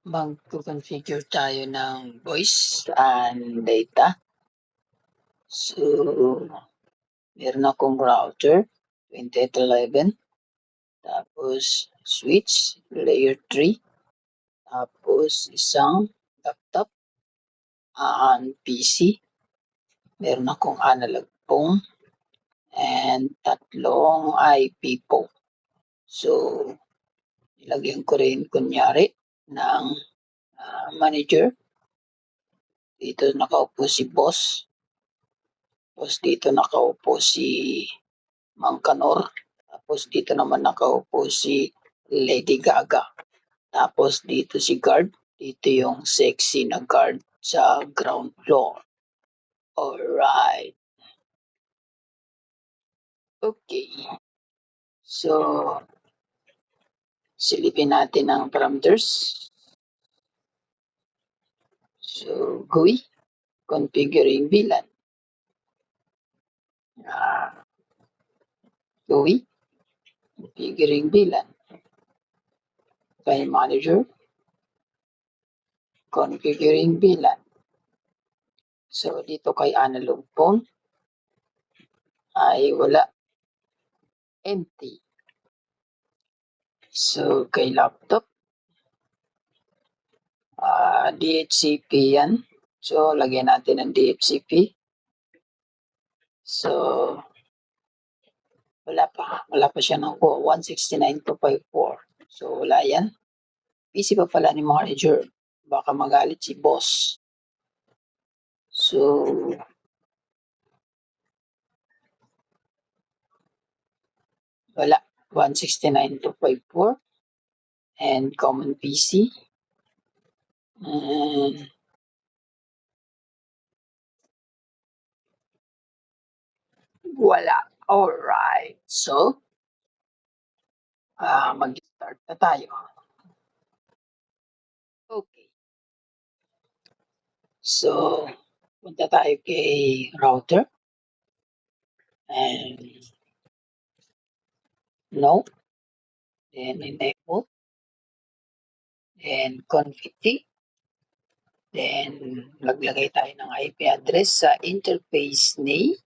Magko-configure tayo ng voice and data. So, meron akong router 2811, tapos switch layer 3, tapos isang laptop and PC. Meron akong analog phone and tatlong IP phone. So, nilagyan ko rin kunyari ng manager. Dito nakaupo si boss. Tapos dito nakaupo si Mang Kanor. Tapos dito naman nakaupo si Lady Gaga. Tapos dito si guard. Dito yung sexy na guard sa ground floor. Alright. Okay. So, silipin natin ang parameters. So, GUI, configuring VLAN. GUI, configuring VLAN. File manager, configuring VLAN. So, dito kay analog phone ay wala. Empty. So, kay laptop, DHCP yan. So, lagyan natin ng DHCP. So, wala pa siya ng 169.254. So, wala yan. PC pa pala ni manager. Baka magalit si boss. So, wala. 169.254 and common PC. And wala. Alright. So, mag-start na tayo. Okay. So, punta tayo kay router. And no. Then enable. Then config. Then maglagay tayo ng IP address sa interface ni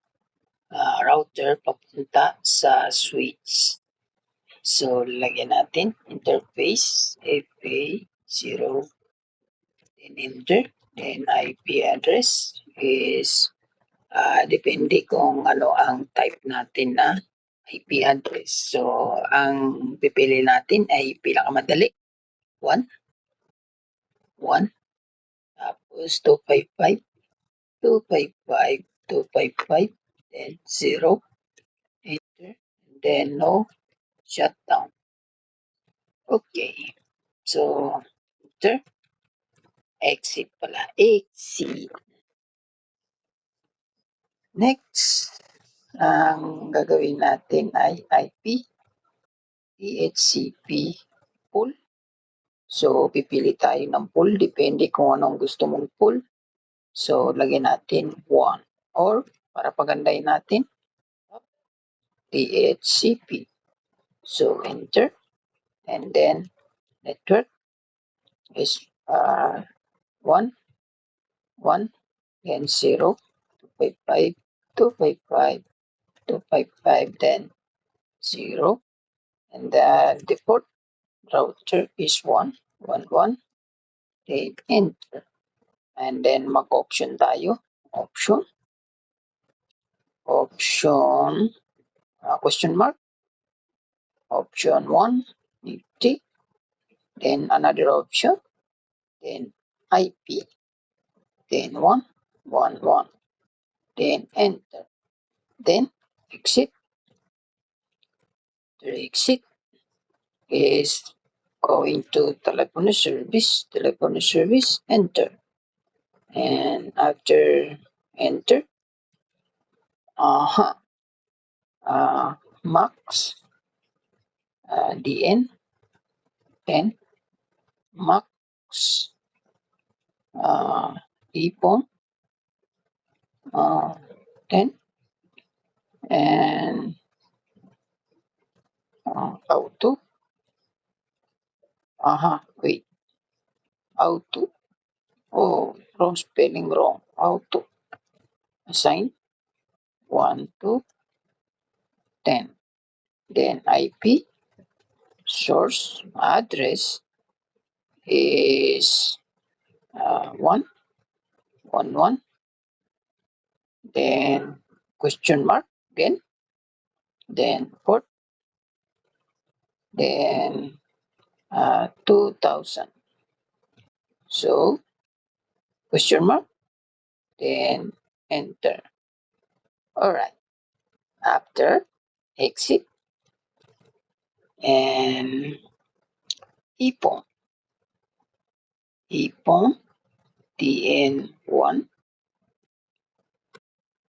router papunta sa switch. So, lagyan natin interface FA0. Then enter. Then IP address is depende kung ano ang type natin na IP address. So, ang pipili natin ay pinakamadali. 1, 1, tapos 255, 255, 255, then 0, enter, then no, shutdown. Okay. So, enter, exit pala, exit. Next, ang gagawin natin ay IP, DHCP pool. So, pipili tayo ng pool, depende kung anong gusto mong pool. So, lagyan natin 1 or para pagandahin natin, DHCP. So, enter. And then, network is 1, 1, then 0, 255, 255, 255, then 0. And the default router is 1, 1, 1, then enter. And then mag-option tayo. Option, question mark, option 1, 50, then another option, then IP, then 1, 1, 1, then enter, then exit. The exit is going to telephony service, enter. And after enter, max, DN, 10, max, EPON, 10, and auto, wait, auto. Oh, wrong spelling, wrong. Auto. Assign 1 to 10. Then IP source address is 1, 1, 1. Then question mark again. Then port. Then 2000. So question mark. Then enter. All right. After exit and ipon. Ipon TN1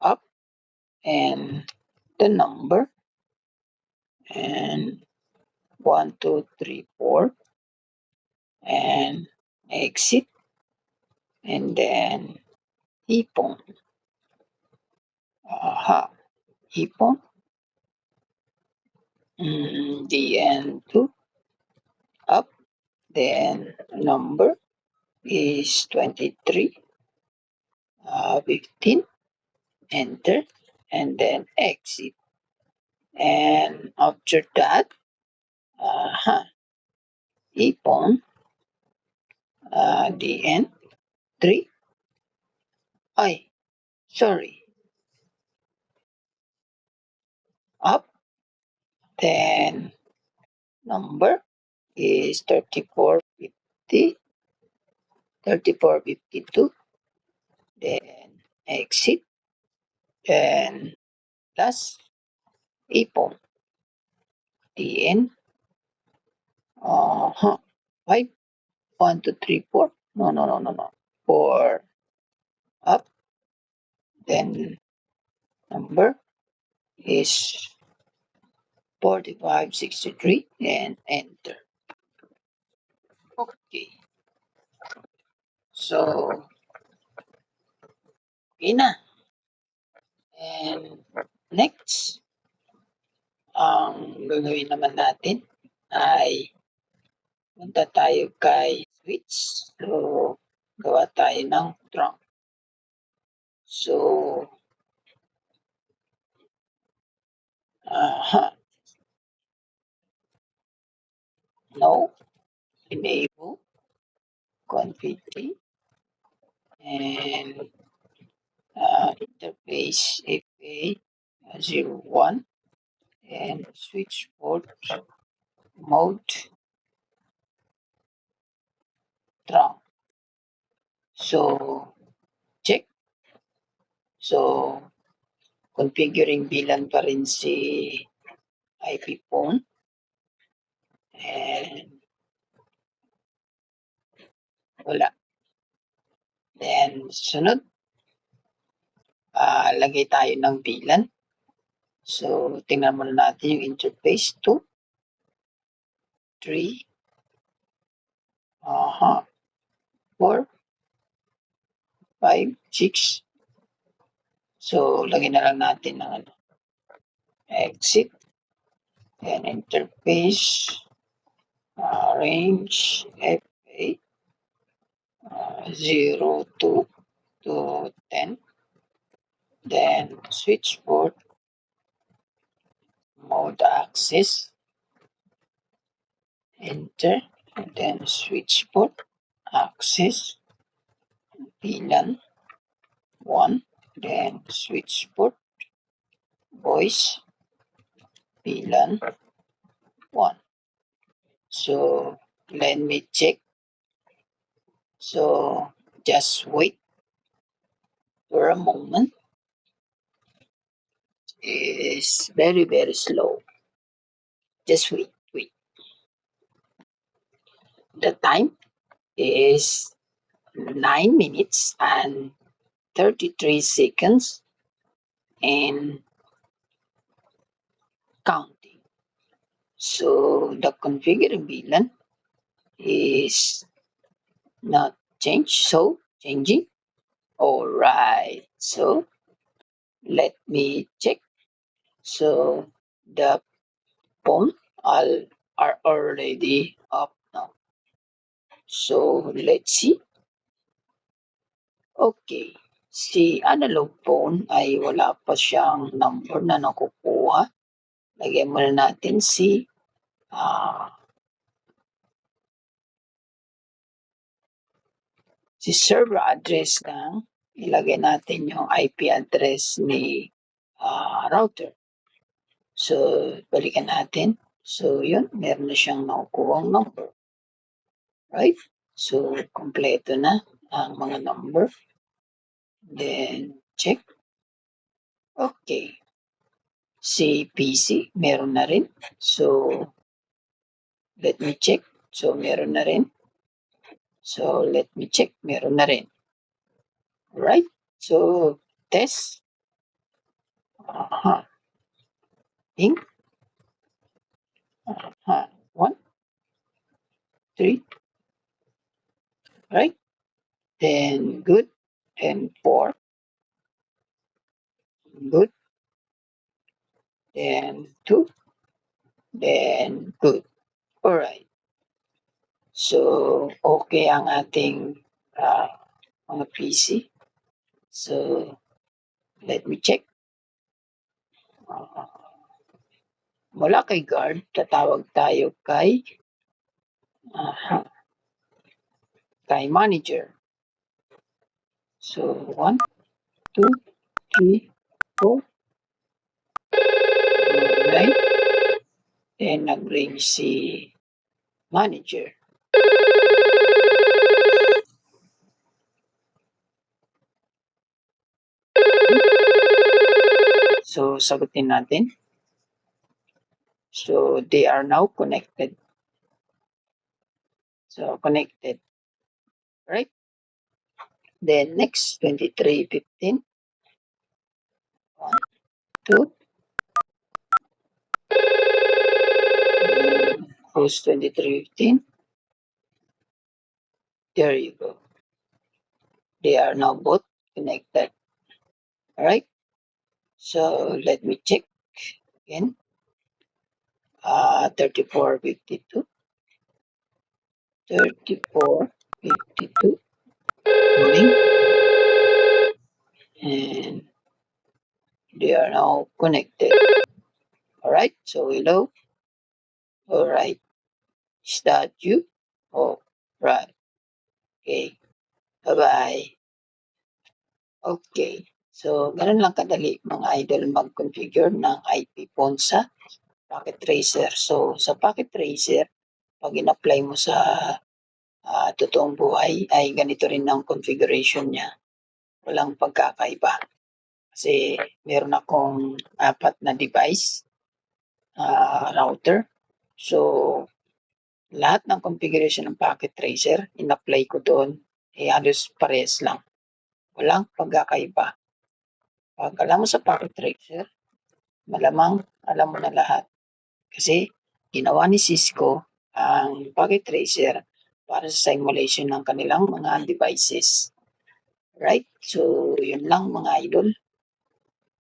up and the number and 1, 2, 3, 4 and exit and then ipon. Aha. Ipon. DN2 up. Then number is 23. 15. Enter and then exit. And after that, ipon DN3. Sorry. Up. Then number is 3450. 3452. Then exit. Then plus ipon. TN. 5. 1, 2, 3, 4. No. 4 up. Then number is 4563 and enter. Okay. So, okay na. And next, ang gagawin naman natin ay punta tayo kay switch. So, gawa tayo ng trunk. So, no, enable config and interface FA01 and switch port mode trunk. So, check. So, configuring bilan pa rin si IP phone. And wala. Then, sunod, lagay tayo ng bilan. So, tingnan muna natin yung interface 2, 3, 4, 5, 6. So, lagay na lang natin ng exit and interface range FA 0 to 10. Then, switch port mode access. Enter. And then, switch port access. VLAN 1. Then, switch port voice VLAN 1. So, let me check. So, just wait for a moment. It's very, very slow. Just wait. The time is 9 minutes and 33 seconds and counting. So, the configuring VLAN is not changing. Alright, so let me check. So the phone are already up now. So, let's see. Okay. Si analog phone ay wala pa siyang number na nakukuha. Lagyan muna natin si server address lang. Ilagay natin yung IP address ni router. So, balikan natin. So, yun. Meron na siyang nakukuhang number. Right? So, kompleto na ang mga number. Then, check. Okay. Si PC, meron na rin. So, let me check. So, meron na rin. So, let me check. Meron na rin. Right? So, test. Ink. 1, 3. Right? Then, good. Then, 4. Good. Then, 2. Then, good. Alright. So, okay ang ating mga PC. So, let me check. Mula kay guard, tatawag tayo kay manager. So, 1, 2, 3, 4. Alright. Then, nag-ring si manager. So, sagutin natin. So, they are now connected. So, connected. Right? Then, next, 2315. 1, 2. Then, host 2315. There you go. They are now both connected. Alright? So, let me check again. 3452. 3452. Morning. And they are now connected. Alright, so hello. Alright. Is that you? Oh, right. Okay. Bye-bye. Okay. So, ganun lang kadali mga idol mag-configure ng IP phone sa Packet Tracer. So, sa Packet Tracer, pag in-apply mo sa totoong buhay, ay ganito rin ang configuration niya. Walang pagkakaiba. Kasi meron akong 4 na device, router. So, lahat ng configuration ng Packet Tracer, in-apply ko doon, halos parehas lang. Walang pagkakaiba. Pag alam mo sa Packet Tracer, malamang alam mo na lahat. Kasi ginawa ni Cisco ang Packet Tracer para sa simulation ng kanilang mga devices. Right? So, yun lang mga idol.